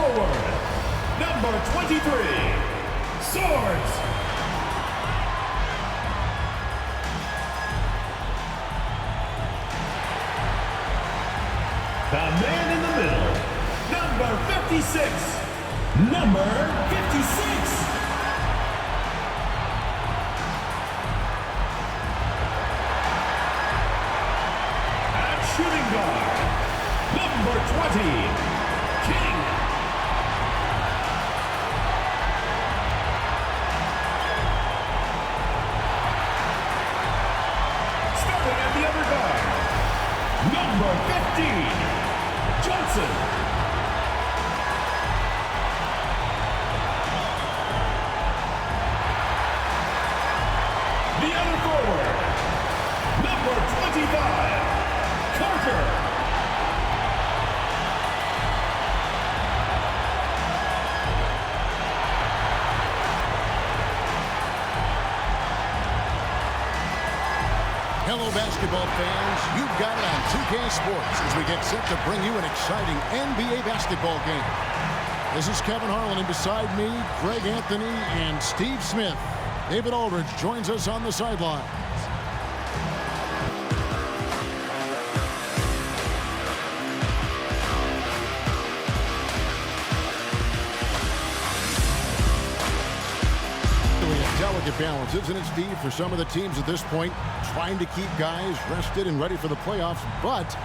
forward, number 23, Swords. The man in the middle, number 56. Number 56. At shooting guard, number 20, King. Starting at the other guard, number 15, Johnson. The other forward, number 25, Carter. Hello, basketball fans. You've got it on 2K Sports as we get set to bring you an exciting NBA basketball game. This is Kevin Harlan, and beside me, Greg Anthony and Steve Smith. David Aldridge joins us on the sideline. Delicate balance, isn't it, Steve, for some of the teams at this point, trying to keep guys rested and ready for the playoffs, but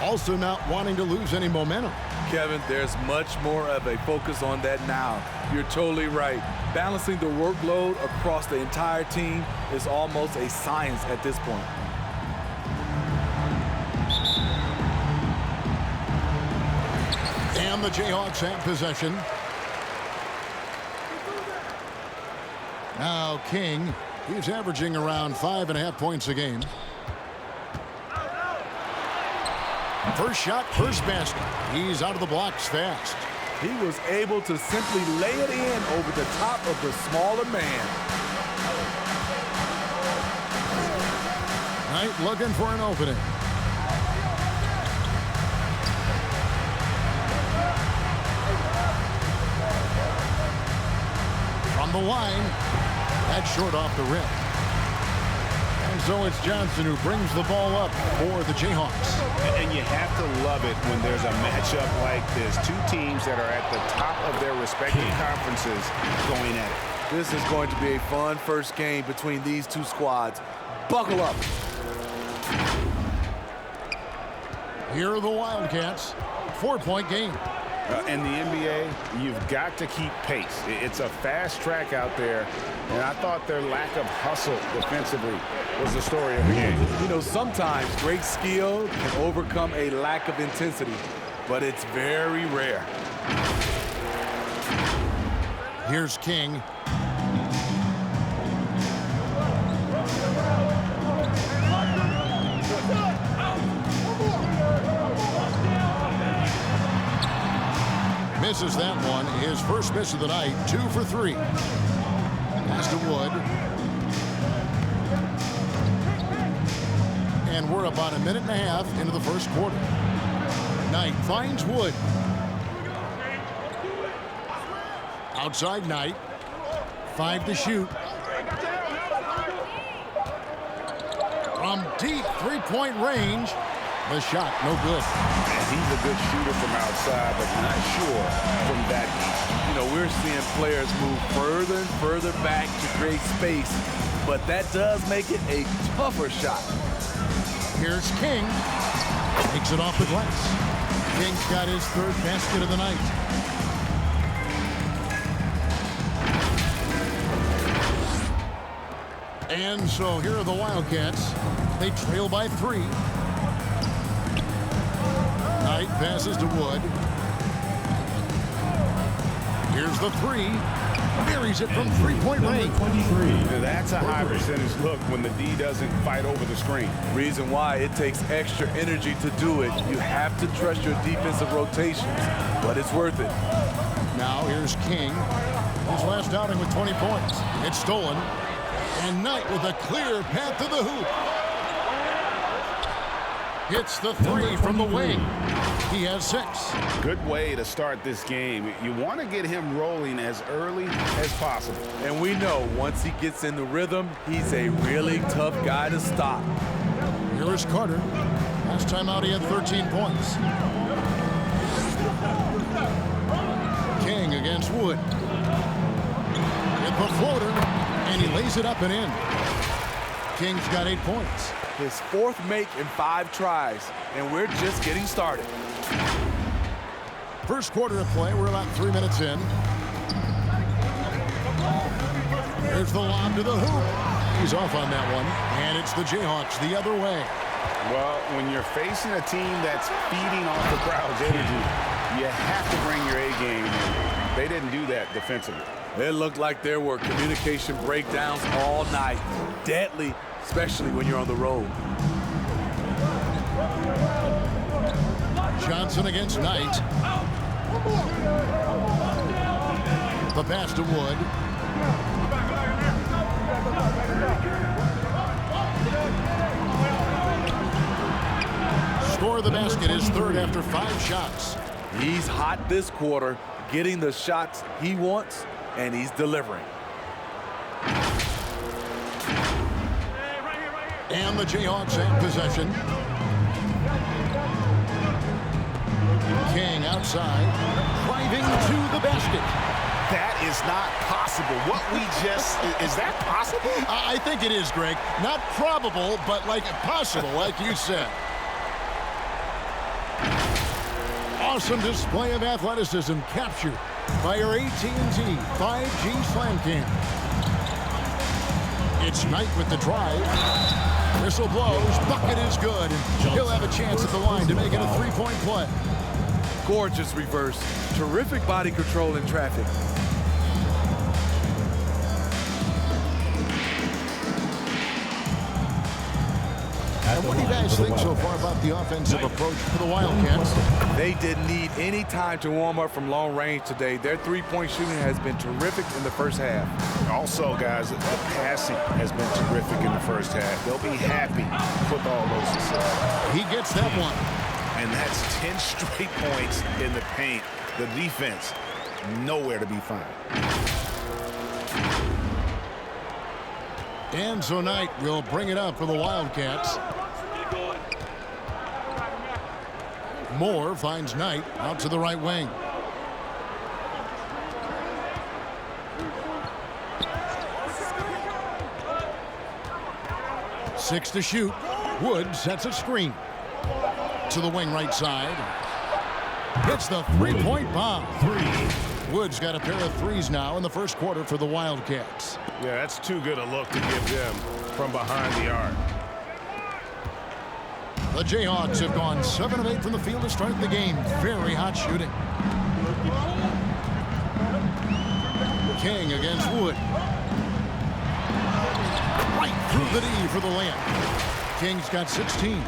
also not wanting to lose any momentum. Kevin, there's much more of a focus on that now. You're totally right. Balancing the workload across the entire team is almost a science at this point. And the Jayhawks have possession. Now King, he's averaging around 5.5 points a game. First shot, first basket. He's out of the blocks fast. He was able to simply lay it in over the top of the smaller man. Knight looking for an opening. From the line. That's short off the rim. And so it's Johnson who brings the ball up for the Jayhawks. And you have to love it when there's a matchup like this. Two teams that are at the top of their respective conferences going at it. This is going to be a fun first game between these two squads. Buckle up. Here are the Wildcats. 4-point game. In the NBA, you've got to keep pace. It's a fast track out there, and I thought their lack of hustle defensively was the story of the game. You know, sometimes great skill can overcome a lack of intensity, but it's very rare. Here's King. Misses that one. His first miss of the night. 2 for 3. Pass to Wood. And we're about a minute and a half into the first quarter. Knight finds Wood. Outside Knight. 5 to shoot. From deep three-point range. The shot, no good. And he's a good shooter from outside, but not sure from that deep. You know, we're seeing players move further and further back to create space, but that does make it a tougher shot. Here's King. Takes it off the glass. King's got his third basket of the night. And so here are the Wildcats. They trail by 3. Knight passes to Wood. Here's the 3. Buries it from three-point range. 23. That's a high percentage look when the D doesn't fight over the screen. Reason why it takes extra energy to do it. You have to trust your defensive rotations, but it's worth it. Now here's King. His last outing with 20 points. It's stolen. And Knight with a clear path to the hoop. Hits the three from the wing. He has 6. Good way to start this game. You want to get him rolling as early as possible. And we know once he gets in the rhythm, he's a really tough guy to stop. Here is Carter. Last time out, he had 13 points. King against Wood. With the floater, and he lays it up and in. King's got 8 points. His 4th make in 5 tries, and we're just getting started. First quarter of play, we're about 3 minutes in. There's the lob to the hoop. He's off on that one, and it's the Jayhawks the other way. Well, when you're facing a team that's feeding off the crowd's energy, you have to bring your A game. They didn't do that defensively. It looked like there were communication breakdowns all night. Deadly, especially when you're on the road. Johnson against Knight. The pass to Wood. Score of the basket is 3rd after 5 shots. He's hot this quarter, getting the shots he wants, and he's delivering. And the Jayhawks have possession. King outside, driving to the basket. That is not possible. What we just, is that possible? I think it is, Greg. Not probable, but like possible, like you said. Awesome display of athleticism captured by your AT&T 5G Slam Cam. It's Knight with the drive. Whistle blows, bucket is good, and he'll have a chance at the line to make it a 3-point play. Gorgeous reverse. Terrific body control in traffic. And what do you guys think so far about the offensive approach for the Wildcats? They didn't need any time to warm up from long range today. Their three-point shooting has been terrific in the first half. Also, guys, the passing has been terrific in the first half. They'll be happy with all those assists. He gets that one. And that's 10 straight points in the paint. The defense, nowhere to be found. And so Knight will bring it up for the Wildcats. Moore finds Knight out to the right wing. Six to shoot. Wood sets a screen. To the wing right side. Hits the three-point bomb. Wood's got a pair of threes now in the first quarter for the Wildcats. Yeah, that's too good a look to give them from behind the arc. The Jayhawks have gone 7 of 8 from the field to start the game. Very hot shooting. King against Wood. Right through the D for the layup. King's got 16.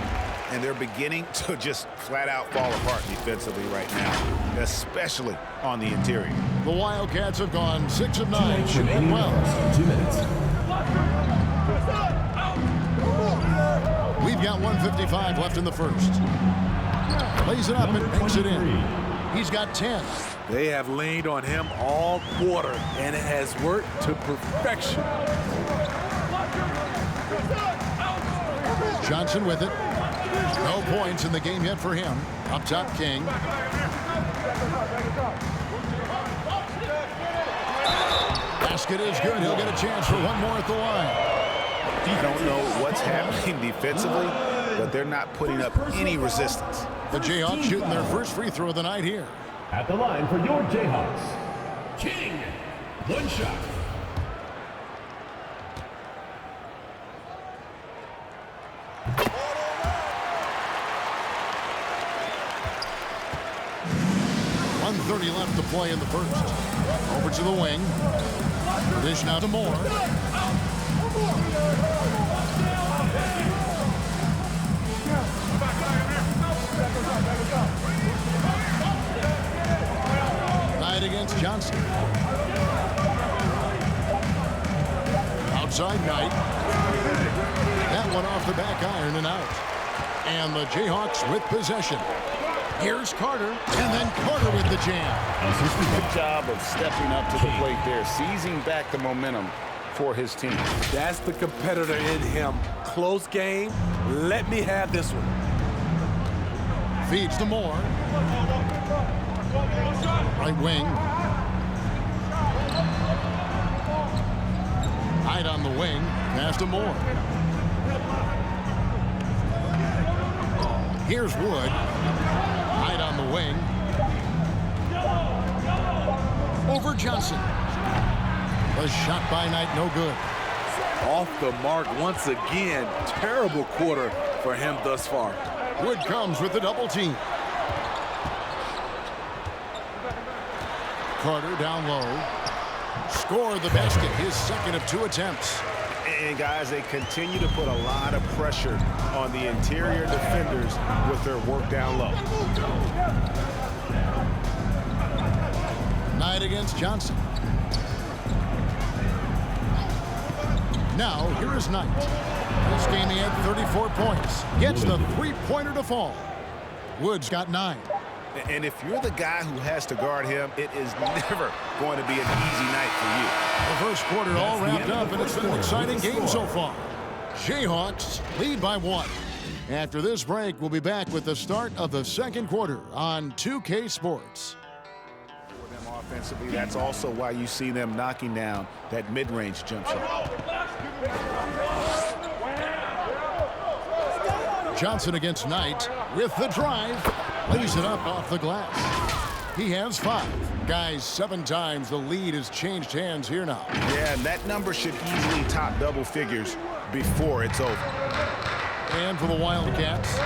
And they're beginning to just flat out fall apart defensively right now, especially on the interior. The Wildcats have gone 6 of 9 shooting well. 2 minutes. We've got 1:55 left in the first. Lays it up and makes it in. He's got 10. They have leaned on him all quarter, and it has worked to perfection. Johnson with it. No points in the game yet for him. Up top, King. Basket is good. He'll get a chance for one more at the line. I don't know what's happening defensively, but they're not putting up any resistance. The Jayhawks shooting their first free throw of the night here. At the line for your Jayhawks, King. One shot. .130 left to play in the first. Over to the wing. Dish now to Moore. Knight against Johnson. Outside Knight. That one off the back iron and out. And the Jayhawks with possession. Here's Carter, and then Carter with the jam. Good job of stepping up to the plate there, seizing back the momentum for his team. That's the competitor in him. Close game. Let me have this one. Feeds to Moore. Right wing. Hyde on the wing. Pass to Moore. Here's Wood. Hyde on the wing. Over Johnson. The shot by Knight, no good. Off the mark once again. Terrible quarter for him thus far. Wood comes with the double team. Carter down low. Score the basket, his second of 2 attempts. And guys, they continue to put a lot of pressure on the interior defenders with their work down low. Knight against Johnson. Now, here is Knight. This game he had 34 points. Gets the three-pointer to fall. Wood's got 9. And if you're the guy who has to guard him, it is never going to be an easy night for you. The first quarter all wrapped up, and it's been an exciting game so far. Jayhawks lead by 1. After this break, we'll be back with the start of the second quarter on 2K Sports. For them offensively, that's also why you see them knocking down that mid-range jump shot. Johnson against Knight with the drive. Lays it up off the glass. He has 5. Guys, 7 times the lead has changed hands here now. Yeah, and that number should easily top double figures before it's over. And for the Wildcats,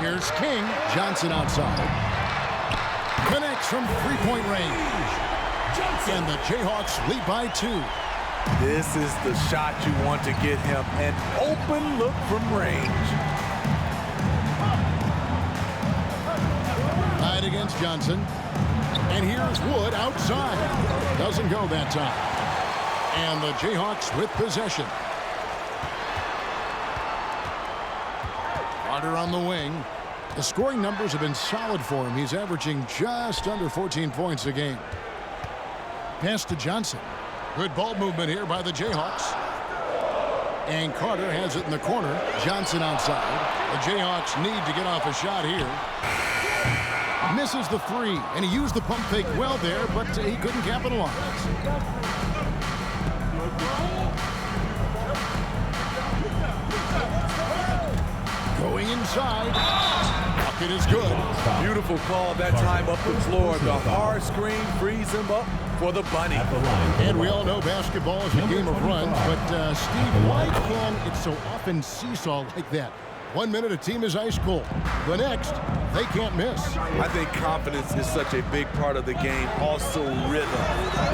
here's King. Johnson outside. Connects from three-point range. And the Jayhawks lead by 2. This is the shot you want to get him. An open look from range. Knight against Johnson. And here's Wood outside. Doesn't go that time. And the Jayhawks with possession. Carter on the wing. The scoring numbers have been solid for him. He's averaging just under 14 points a game. Pass to Johnson. Good ball movement here by the Jayhawks. And Carter has it in the corner. Johnson outside. The Jayhawks need to get off a shot here. Misses the 3, and he used the pump fake well there, but he couldn't capitalize. Going inside. Bucket is good. Beautiful call that time up the floor. The hard screen frees him up for the bunny. And we all know basketball is a game of runs, but Steve, why can it so often seesaw like that? 1 minute a team is ice cold. The next, they can't miss. I think confidence is such a big part of the game. Also rhythm.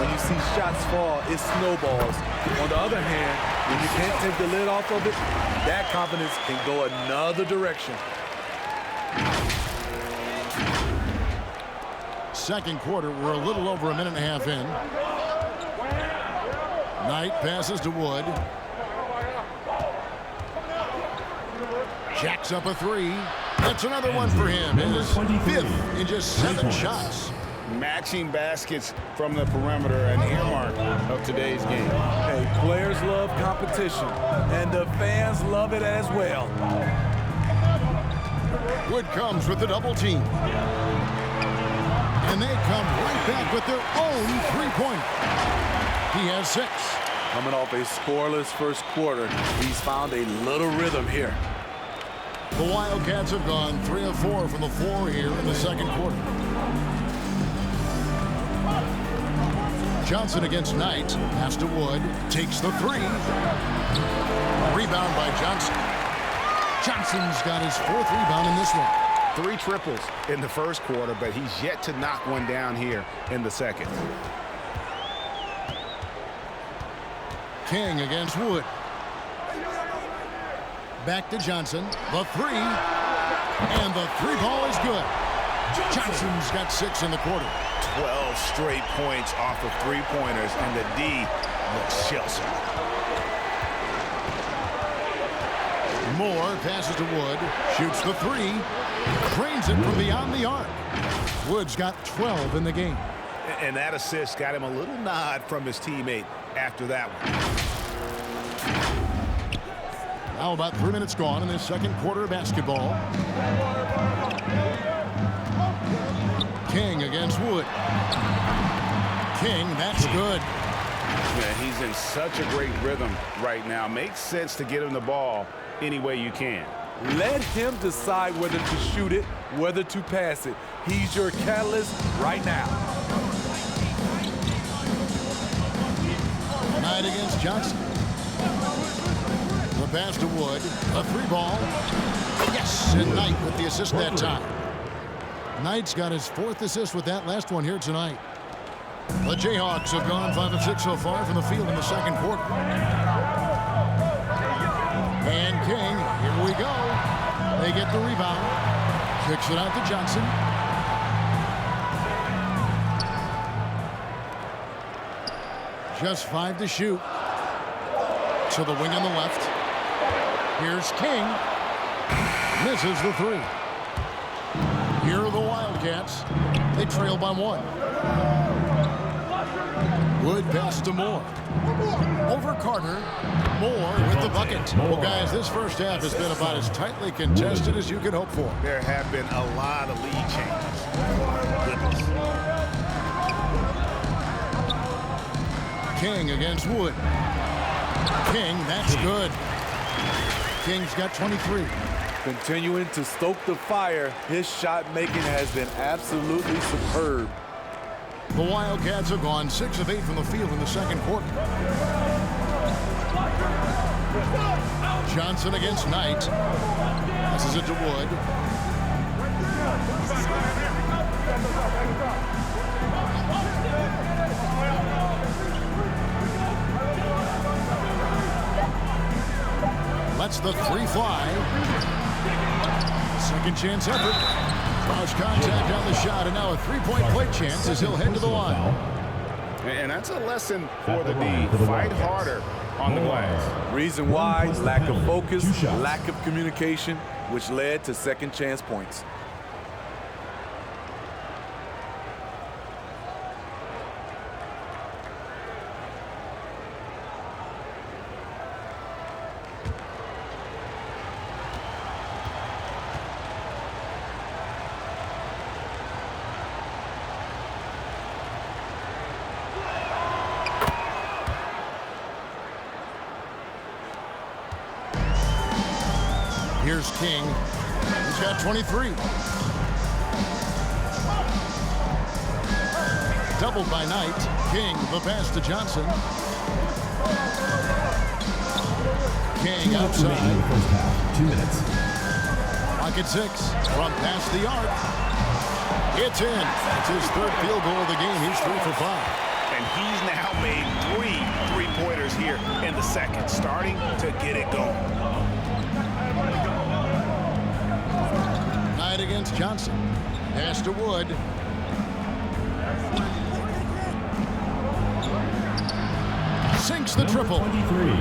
When you see shots fall, it snowballs. On the other hand, when you can't take the lid off of it, that confidence can go another direction. Second quarter, we're a little over a minute and a half in. Knight passes to Wood. Jacks up a 3. That's another one for him. His 5th in just 7 shots. Matching baskets from the perimeter, an earmark of today's game. Hey, players love competition, and the fans love it as well. Wood comes with the double team. And they come right back with their own three-pointer. He has 6. Coming off a scoreless first quarter, he's found a little rhythm here. The Wildcats have gone 3 of 4 from the floor here in the second quarter. Johnson against Knight. Pass to Wood. Takes the 3. Rebound by Johnson. Johnson's got his 4th rebound in this one. 3 triples in the first quarter, but he's yet to knock one down here in the second. King against Wood. Back to Johnson. The 3. And the 3 ball is good. Johnson's got 6 in the quarter. 12 straight points off of 3-pointers, and the D looks Chelsea. Moore passes to Wood. Shoots the three. Drains it from beyond the arc. Wood's got 12 in the game. And that assist got him a little nod from his teammate after that one. Now about 3 minutes gone in this second quarter of basketball. King against Wood. King, that's good. Yeah, he's in such a great rhythm right now. Makes sense to get him the ball any way you can. Let him decide whether to shoot it, whether to pass it. He's your catalyst right now. Knight against Johnson. The pass to Wood. A free ball. Yes, and Knight with the assist that time. Knight's got his 4th assist with that last one here tonight. The Jayhawks have gone 5 of 6 so far from the field in the second quarter. And King, here we go. They get the rebound. Kicks it out to Johnson. Just 5 to shoot. To the wing on the left. Here's King. Misses the 3. Here are the Wildcats. They trail by 1. Wood pass to Moore. Over Carter. Moore with the bucket. Well, guys, this first half has been about as tightly contested as you could hope for. There have been a lot of lead changes. Goodness. King against Wood. King, that's good. King's got 23. Continuing to stoke the fire, his shot making has been absolutely superb. The Wildcats have gone 6 of 8 from the field in the second quarter. Johnson against Knight. Passes it to Wood. Lets the 3 fly. Second chance effort. Draws contact on the shot, and now a 3-point play chance as he'll head to the line. And that's a lesson for the D. Fight harder on the glass. Reason why, lack of focus, lack of communication, which led to second chance points. Here's King. He's got 23. Doubled by Knight. King, the pass to Johnson. King outside. First half, 2 minutes. Clock at 6. From past the arc. It's in. It's his 3rd field goal of the game. He's 3 for 5. And he's now made 3 3-pointers here in the second, starting to get it going. Knight against Johnson. Pass to Wood. Sinks the triple.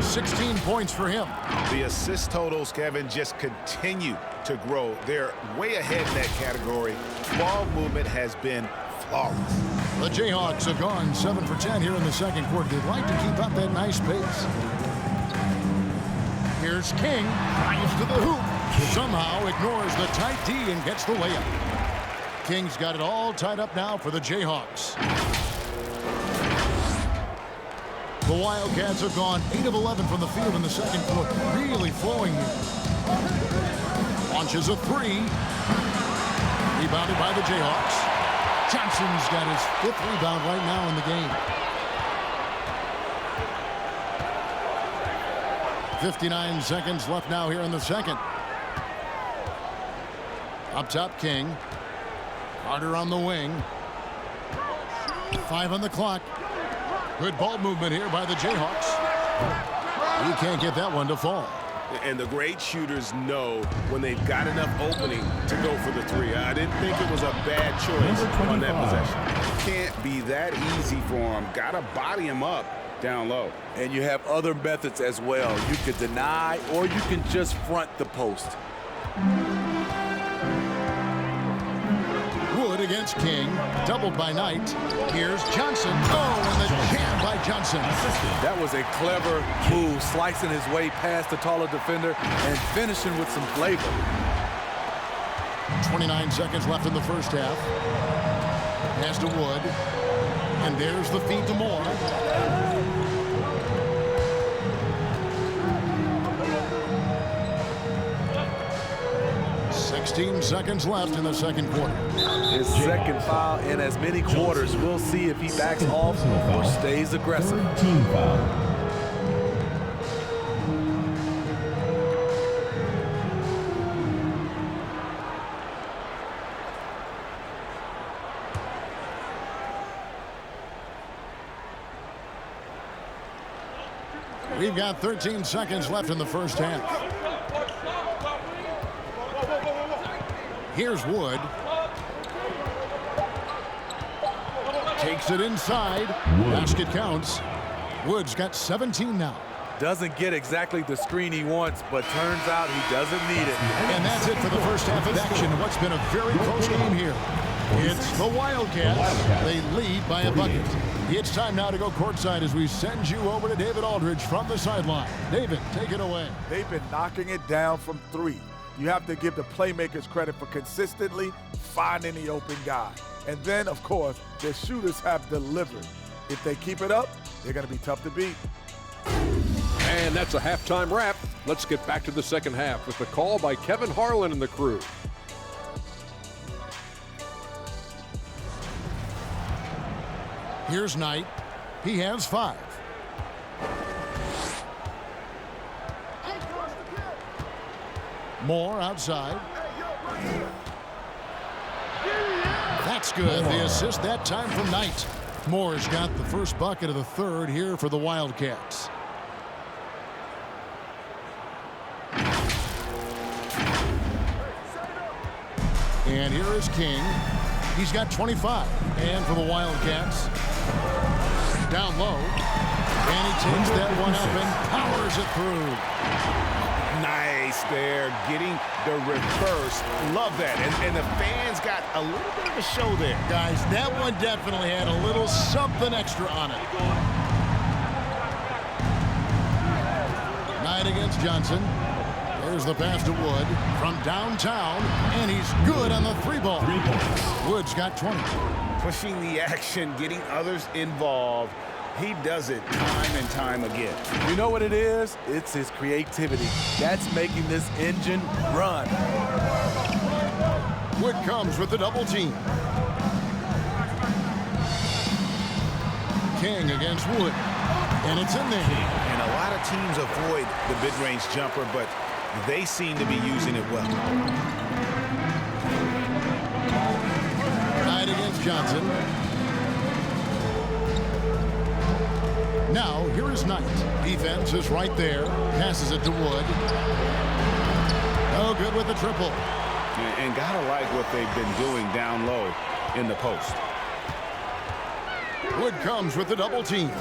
16 points for him. The assist totals, Kevin, just continue to grow. They're way ahead in that category. Ball movement has been flawless. The Jayhawks have gone 7 for 10 here in the second quarter. They'd like to keep up that nice pace. Here's King. Drives to the hoop. Somehow ignores the tight D and gets the layup. King's got it all tied up now for the Jayhawks. The Wildcats have gone 8 of 11 from the field in the second quarter. Really flowing here. Launches a 3. Rebounded by the Jayhawks. Johnson's got his 5th rebound right now in the game. 59 seconds left now here in the second. Up top, King. Carter on the wing. 5 on the clock. Good ball movement here by the Jayhawks. He can't get that one to fall. And the great shooters know when they've got enough opening to go for the 3. I didn't think it was a bad choice on that possession. Can't be that easy for him. Got to body him up down low. And you have other methods as well. You could deny or you can just front the post. Wood against King, doubled by Knight. Here's Johnson. Oh, and the jam by Johnson. That was a clever move, slicing his way past the taller defender and finishing with some flavor. 29 seconds left in the first half. Pass to Wood. And there's the feed to Moore. 16 seconds left in the second quarter. His second foul in as many quarters. We'll see if he backs off or stays aggressive. Team foul. We've got 13 seconds left in the first half. Here's Wood. Takes it inside. Basket counts. Wood's got 17 now. Doesn't get exactly the screen he wants, but turns out he doesn't need it. And that's it for the first half of action. What's been a very close game here. It's the Wildcats. They lead by a bucket. It's time now to go courtside as we send you over to David Aldridge from the sideline. David, take it away. They've been knocking it down from three. You have to give the playmakers credit for consistently finding the open guy. And then, of course, the shooters have delivered. If they keep it up, they're going to be tough to beat. And that's a halftime wrap. Let's get back to the second half with the call by Kevin Harlan and the crew. Here's Knight. He has 5. Moore outside. That's good. The assist that time from Knight. Moore's got the first bucket of the third here for the Wildcats. And here is King. He's got 25. And for the Wildcats, down low. And he takes that one up and powers it through. Nice there, getting the reverse. Love that. And the fans got a little bit of a show there. Guys, that one definitely had a little something extra on it. Knight against Johnson. There's the pass to Wood from downtown, and he's good on the 3-ball. Wood's got 20. Pushing the action, getting others involved. He does it time and time again. You know what it is? It's his creativity. That's making this engine run. Wood comes with the double team. King against Wood, and it's in there. And a lot of teams avoid the mid-range jumper, but they seem to be using it well. Knight against Johnson. Now, here is Knight. Defense is right there. Passes it to Wood. Oh, good with the triple. And gotta like what they've been doing down low in the post. Wood comes with the double team.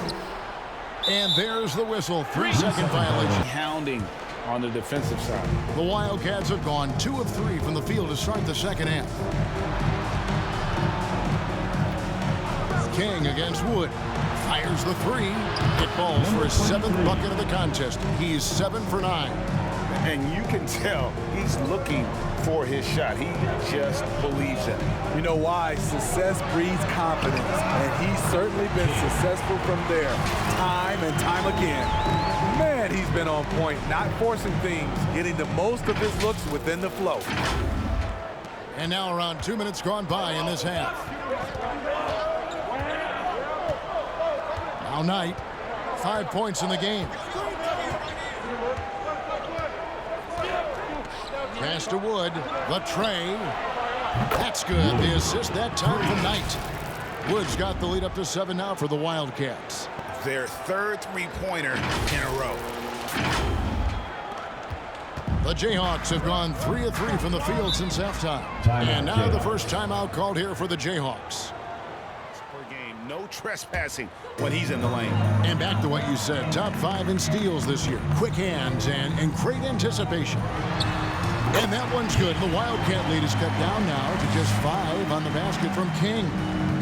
And there's the whistle. 3-second violation. Hounding on the defensive side. The Wildcats have gone 2 of 3 from the field to start the second half. King against Wood. Fires the 3. It falls for his 7th bucket of the contest. He's 7 for 9. And you can tell he's looking for his shot. He just believes in it. You know why? Success breeds confidence, and he's certainly been successful from there, time and time again. Man, he's been on point, not forcing things, getting the most of his looks within the flow. And now around 2 minutes gone by in this half. Now Knight, 5 points in the game. Pass to Wood, the tray. That's good. The assist that time from Knight. Wood's got the lead up to 7 now for the Wildcats. Their third three-pointer in a row. The Jayhawks have gone 3 of 3 from the field since halftime. And now the first timeout called here for the Jayhawks. Per game, no no trespassing when he's in the lane. And back to what you said, top 5 in steals this year. Quick hands and great anticipation. And that one's good. The Wildcat lead is cut down now to just 5 on the basket from King.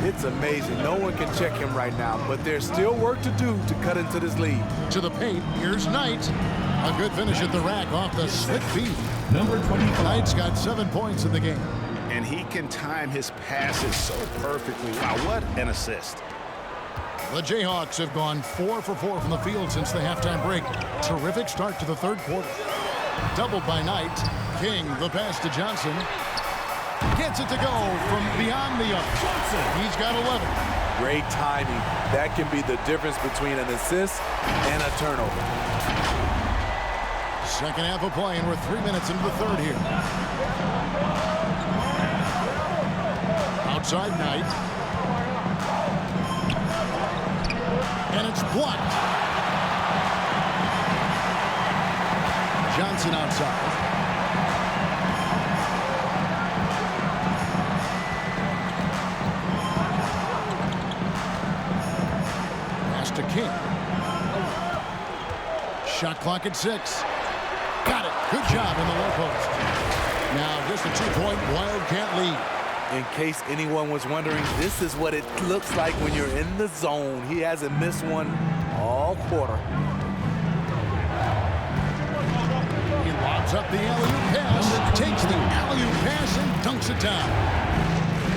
It's amazing. No one can check him right now, but there's still work to do to cut into this lead. To the paint, here's Knight. A good finish at the rack off the slick feed. Number 25. Knight's got 7 points in the game. And he can time his passes so perfectly. Wow, what an assist. The Jayhawks have gone 4 for 4 from the field since the halftime break. Terrific start to the third quarter. Doubled by Knight. King, the pass to Johnson. Gets it to go from beyond the arc. He's got 11. Great timing. That can be the difference between an assist and a turnover. Second half of play, and we're 3 minutes into the third here. Outside Knight. And it's blocked. Johnson outside. Pass to King. Shot clock at 6. Got it. Good job in the low post. Now just a 2-point Wildcat lead. In case anyone was wondering, this is what it looks like when you're in the zone. He hasn't missed one all quarter. He lobs up the alley-oop pass, takes the alley-oop pass and dunks it down.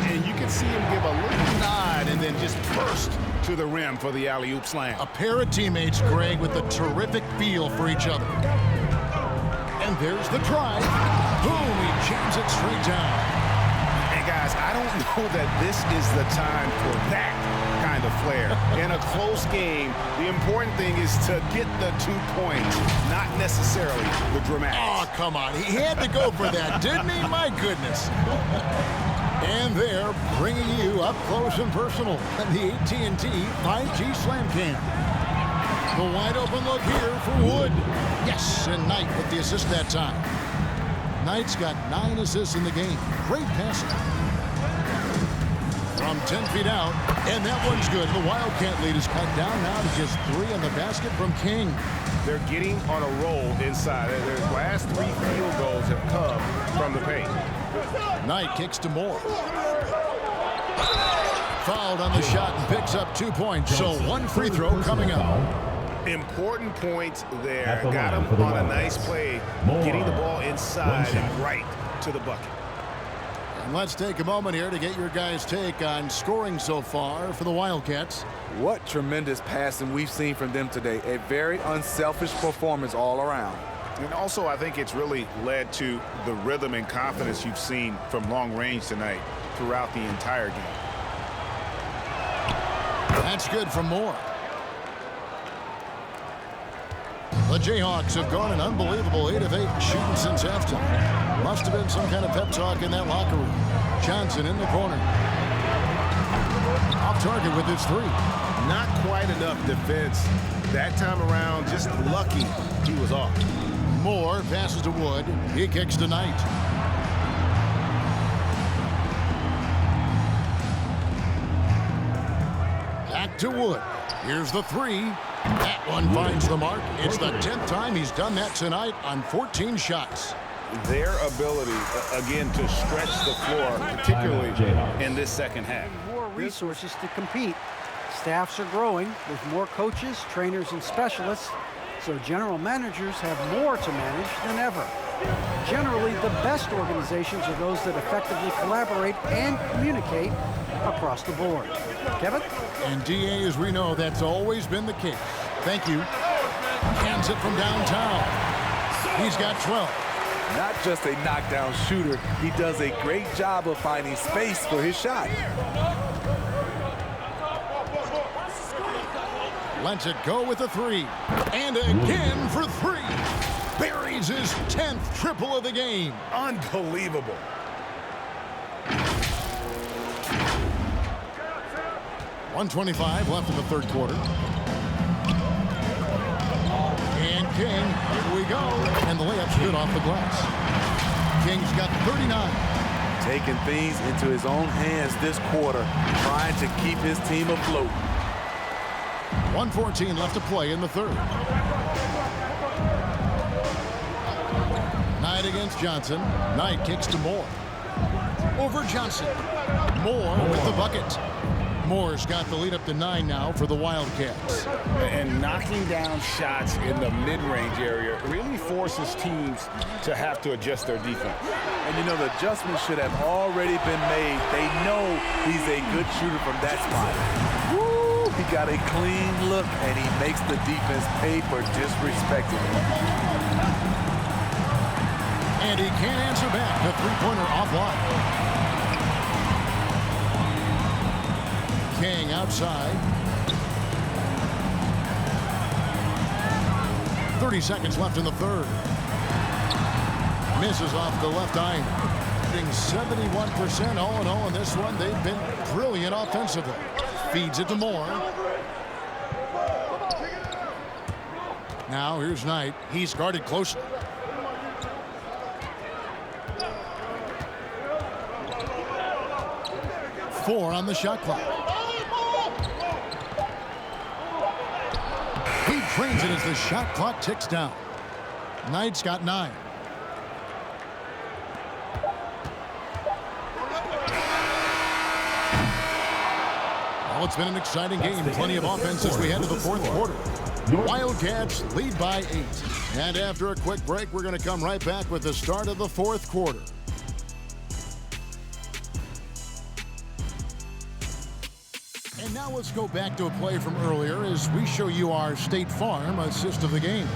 And you can see him give a little nod and then just burst to the rim for the alley-oop slam. A pair of teammates, Greg, with a terrific feel for each other. And there's the try. Boom, he jams it straight down. And guys, I don't know that this is the time for that kind of flair. In a close game, the important thing is to get the 2 points, not necessarily the dramatics. Oh, come on. He had to go for that, didn't he? My goodness. And they're bringing you up close and personal at the AT&T 5G Slam Cam. The wide open look here for Wood. Yes, and Knight with the assist that time. Knight's got 9 assists in the game. Great passing. From 10 feet out, and that one's good. The Wildcat lead is cut down now to just 3 on the basket from King. They're getting on a roll inside. Their last 3 field goals have come from the paint. Knight kicks to Moore. Fouled on the shot and picks up 2 points. So 1 free throw coming up. Important points there. Got him on a nice play, getting the ball inside and right to the bucket. And let's take a moment here to get your guys' take on scoring so far for the Wildcats. What tremendous passing we've seen from them today. A very unselfish performance all around. And also, I think it's really led to the rhythm and confidence you've seen from long range tonight throughout the entire game. That's good from Moore. The Jayhawks have gone an unbelievable 8 of 8 shooting since halftime. Must have been some kind of pep talk in that locker room. Johnson in the corner. Off target with his 3. Not quite enough defense that time around. Just lucky he was off. Moore passes to Wood. He kicks to Knight. Back to Wood. Here's the 3. That one finds the mark. It's the 10th time he's done that tonight on 14 shots. Their ability, again, to stretch the floor, particularly in this second half. More resources to compete. Staffs are growing with more coaches, trainers, and specialists, so general managers have more to manage than ever. Generally, the best organizations are those that effectively collaborate and communicate across the board. Kevin? And DA, as we know, that's always been the case. Thank you. Hands it from downtown. He's got 12. Not just a knockdown shooter, he does a great job of finding space for his shot. Lets it go with a 3. And again for 3. Buries his 10th triple of the game. Unbelievable. .125 left in the third quarter. And King, here we go. And the layup's good off the glass. King's got 39. taking things into his own hands this quarter, trying to keep his team afloat. 1:14 left to play in the third. Knight against Johnson. Knight kicks to Moore. Over Johnson. Moore with the bucket. Moore's got the lead up to 9 now for the Wildcats. And knocking down shots in the mid-range area really forces teams to have to adjust their defense. And, you know, the adjustment should have already been made. They know he's a good shooter from that spot. Woo! He got a clean look, and he makes the defense pay for disrespecting him. And he can't answer back. The three-pointer offline. King outside. 30 seconds left in the third. Misses off the left eye. Hitting 71% all in all in this one. They've been brilliant offensively. Feeds it to Moore. Now here's Knight. He's guarded closely. Four on the shot clock. He trains it as the shot clock ticks down. Knight's got 9. Well, it's been an exciting game. Plenty of offense as we head to the fourth quarter. Wildcats lead by 8. And after a quick break, we're going to come right back with the start of the fourth quarter. And now let's go back to a play from earlier as we show you our State Farm assist of the game.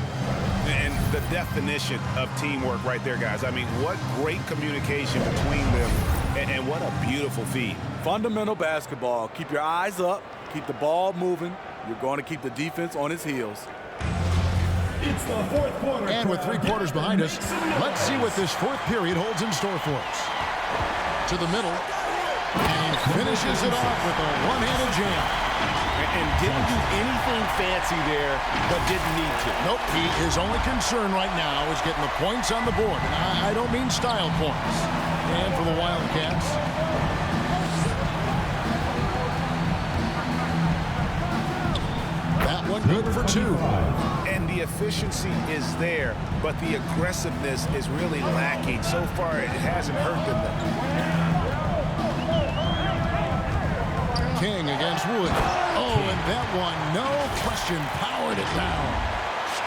And the definition of teamwork right there, guys. I mean, what great communication between them, and what a beautiful feed. Fundamental basketball. Keep your eyes up. Keep the ball moving. You're going to keep the defense on its heels. It's the fourth quarter. And with 3 quarters behind us, let's see what this fourth period holds in store for us. To the middle. And finishes it off with a one-handed jam. And didn't do anything fancy there, but didn't need to. Nope, his only concern right now is getting the points on the board. And I don't mean style points. And for the Wildcats, that one good for 2. And the efficiency is there, but the aggressiveness is really lacking. So far, it hasn't hurt them. King against Wood. Oh, and that one, no question, powered it down.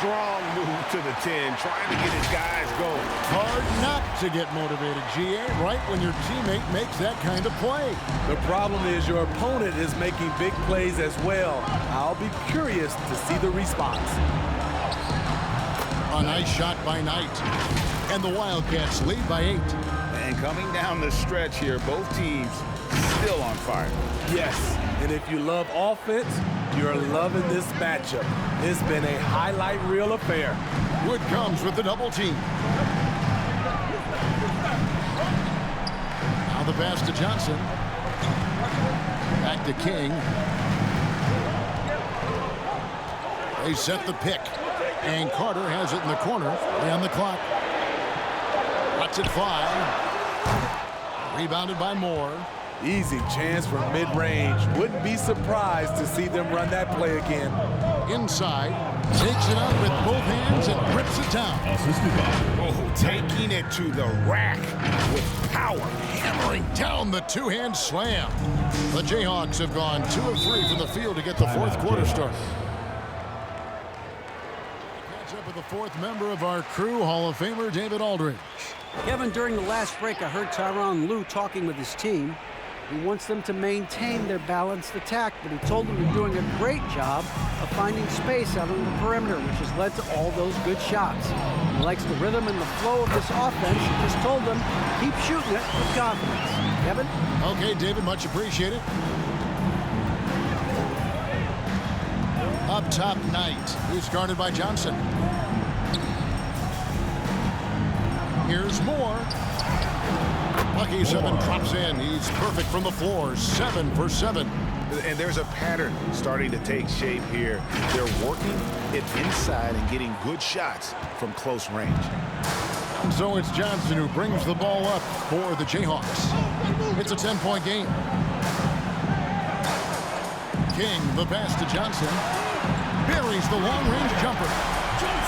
Strong move to the 10, trying to get his guys going. Hard not to get motivated, GA, right when your teammate makes that kind of play. The problem is your opponent is making big plays as well. I'll be curious to see the response. A nice shot by Knight. And the Wildcats lead by 8. And coming down the stretch here, both teams still on fire. Yes, and if you love offense, you're loving this matchup. It's been a highlight reel affair. Wood comes with the double team. Now the pass to Johnson. Back to King. They set the pick. And Carter has it in the corner. On the clock. That's at 5. Rebounded by Moore. Easy chance from mid-range. Wouldn't be surprised to see them run that play again. Inside. Takes it up with both hands and rips it down. Oh, taking it to the rack with power. Hammering down the two-hand slam. The Jayhawks have gone 2 of 3 from the field to get the fourth quarter started. Catch up with the fourth member of our crew, Hall of Famer David Aldridge. Kevin, during the last break, I heard Tyronn Lue talking with his team. He wants them to maintain their balanced attack, but he told them they're doing a great job of finding space out on the perimeter, which has led to all those good shots. He likes the rhythm and the flow of this offense. He just told them, keep shooting it with confidence. Kevin? Okay, David, much appreciated. Up top, Knight. He's guarded by Johnson. Here's Moore. Lucky 7 drops in. He's perfect from the floor. 7 for 7. And there's a pattern starting to take shape here. They're working it inside and getting good shots from close range. So it's Johnson who brings the ball up for the Jayhawks. It's a 10-point game. King, the pass to Johnson. Buries the long-range jumper.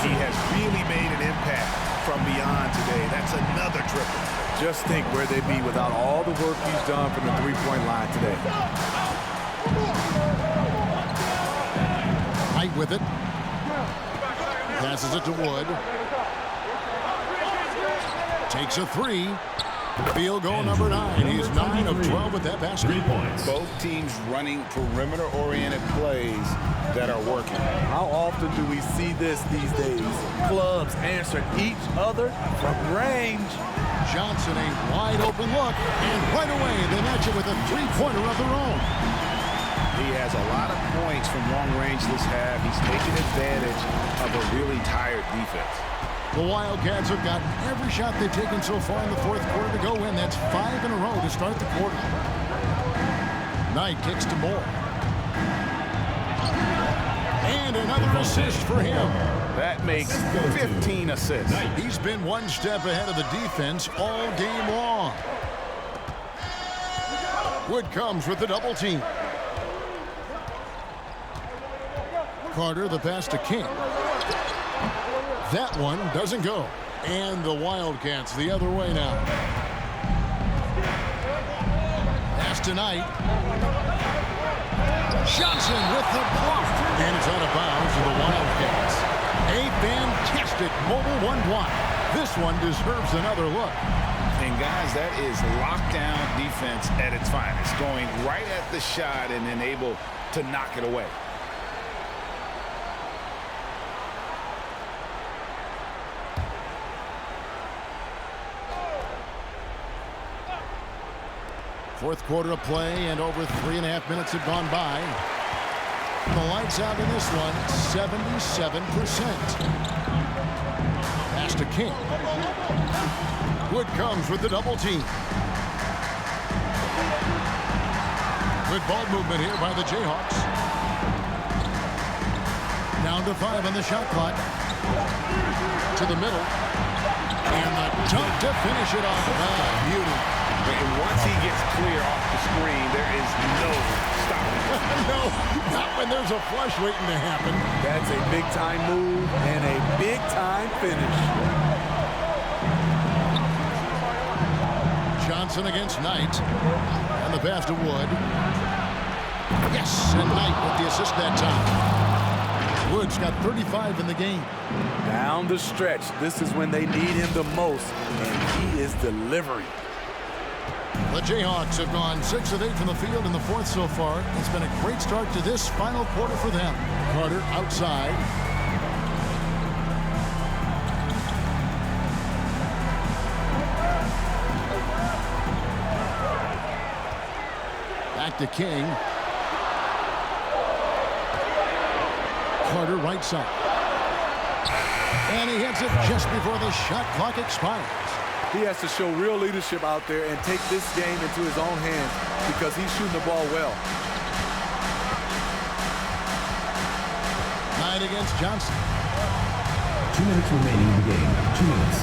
He has really made an impact from beyond today. That's another triple. Just think where they'd be without all the work he's done from the three-point line today. Height with it. Passes it to Wood. Takes a three. Field goal number 9. He's 9 of 12 with that basket. 3 points. Both teams running perimeter-oriented plays that are working. How often do we see this these days? Clubs answer each other from range. Johnson, a wide open look, and right away they match it with a three-pointer of their own. He has a lot of points from long range this half. He's taking advantage of a really tired defense. The Wildcats have gotten every shot they've taken so far in the fourth quarter to go in. That's 5 in a row to start the quarter. Knight kicks to Moore. And another assist for him. That makes 15 assists. He's been one step ahead of the defense all game long. Wood comes with the double team. Carter, the pass to King. That one doesn't go. And the Wildcats the other way now. Pass to Knight. Johnson with the block. And it's out of bounds to the Wildcats. A fantastic mobile one block. This one deserves another look. And guys, that is lockdown defense at its finest. Going right at the shot and then able to knock it away. Fourth quarter of play, and over 3.5 minutes have gone by. The lights out in this one, 77%. Pass to King. Wood comes with the double team. Good ball movement here by the Jayhawks. Down to 5 on the shot clock. To the middle. And the dunk to finish it off. Beauty. And once he gets clear off the screen, there is no stopping. No, not when there's a flush waiting to happen. That's a big-time move and a big-time finish. Johnson against Knight. And the pass to Wood. Yes, and Knight with the assist that time. Wood's got 35 in the game. Down the stretch, this is when they need him the most, and he is delivering. The Jayhawks have gone 6 of 8 from the field in the fourth so far. It's been a great start to this final quarter for them. Carter outside. Back to King. Carter right side. And he hits it just before the shot clock expires. He has to show real leadership out there and take this game into his own hands because he's shooting the ball well. Knight against Johnson. 2 minutes remaining in the game. 2 minutes.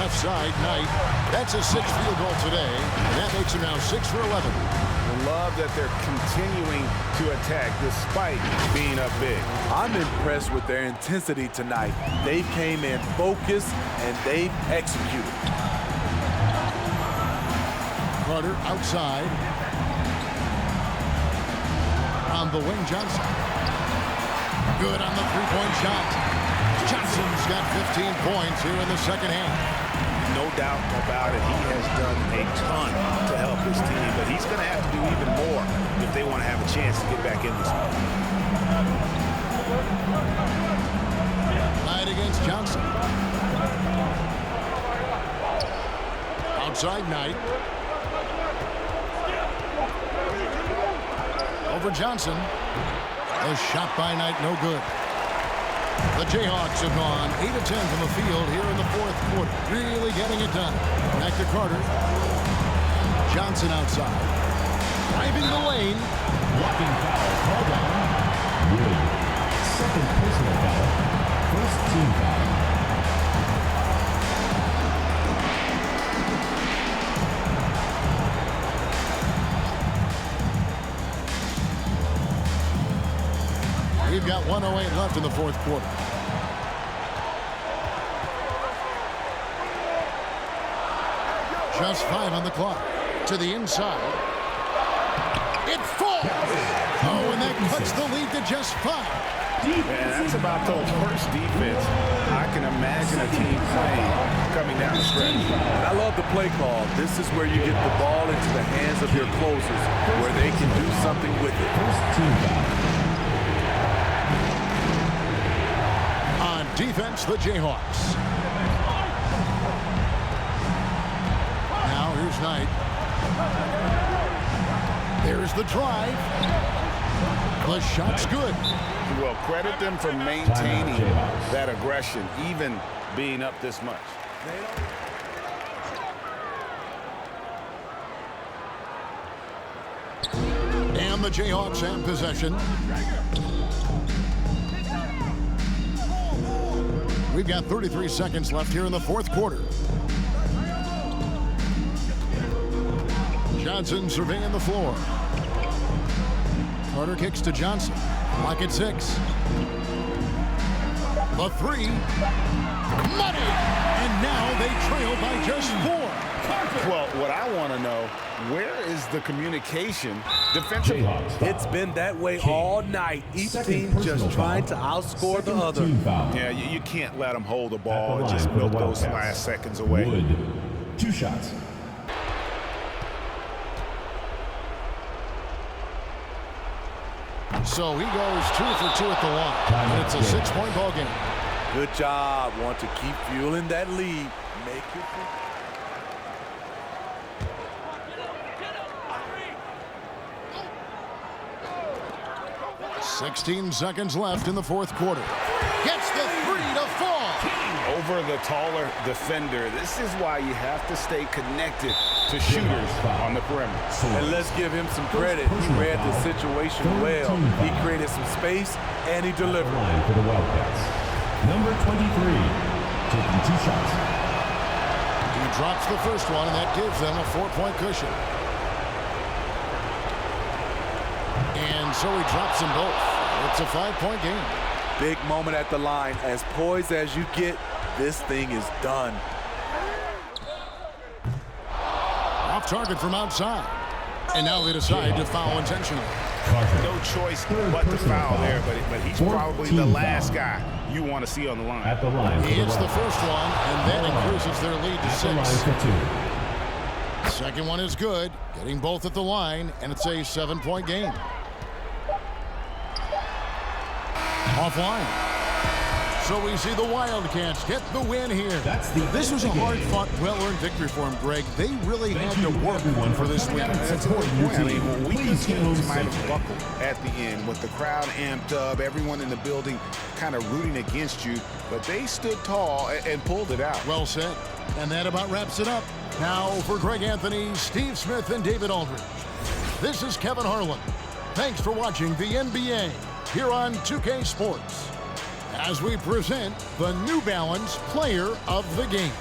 Left side, Knight. That's his 6th field goal today. And that makes him now 6 for 11. I love that they're continuing to attack despite being up big. I'm impressed with their intensity tonight. They came in focused and they executed. Carter outside. On the wing, Johnson. Good on the three-point shot. Johnson's got 15 points here in the second half. No doubt about it. He has done a ton to help his team, but he's going to have to do even more if they want to have a chance to get back in this one. Knight against Johnson. Outside Knight. Over Johnson. A shot by Knight, no good. The Jayhawks have gone 8 of 10 from the field here in the fourth quarter. Really getting it done. Back to Carter. Johnson outside. Driving the lane. Blocking foul called on Wood. Second personal foul. First team foul. 1:08 left in the fourth quarter. Just 5 on the clock. To the inside. It falls. Oh, and that cuts the lead to just 5. Man, that's about the worst defense I can imagine a team playing coming down the stretch. I love the play call. This is where you get the ball into the hands of your closers, where they can do something with it. On defense, the Jayhawks. Now here's Knight. There's the drive. The shot's good. Well, credit them for maintaining that aggression, even being up this much. And the Jayhawks have possession. We've got 33 seconds left here in the fourth quarter. Johnson surveying the floor. Carter kicks to Johnson. Clock at 6. The 3. Money! And now they trail by just 4. Well, what I want to know, where is the communication defensively? It's been that way all night. Each team just trying to outscore the other. Yeah, you can't let them hold the ball and just milk those last seconds away. Wood, 2 shots. So he goes 2 for 2 at the line. And it's a 6-point ball game. Good job. Want to keep fueling that lead. Make it. 16 seconds left in the fourth quarter. Gets the 3 to fall. Over the taller defender. This is why you have to stay connected to shooters on the perimeter. And let's give him some credit. He read the situation well. He created some space, and he delivered. Line for the Wildcats. Number 23, taking 2 shots. He drops the first one, and that gives them a 4-point cushion. And so he drops them both. It's a 5-point game. Big moment at the line. As poised as you get, this thing is done. Off target from outside. And now they decide to foul intentionally. No choice but to foul there, but he's probably the last guy you want to see on the line. At the line. He hits the first one, and that increases their lead to 6. Second one is good, getting both at the line, and it's a 7-point game. Offline. So we see the Wildcats get the win here. This was a hard-fought, well-earned victory for them, Greg. They really had to work for this win. That's a good point. I mean, weaker teams might have buckled at the end with the crowd amped up, everyone in the building kind of rooting against you, but they stood tall and pulled it out. Well said. And that about wraps it up. Now for Greg Anthony, Steve Smith, and David Aldridge. This is Kevin Harlan. Thanks for watching the NBA here on 2K Sports, as we present the New Balance Player of the Game.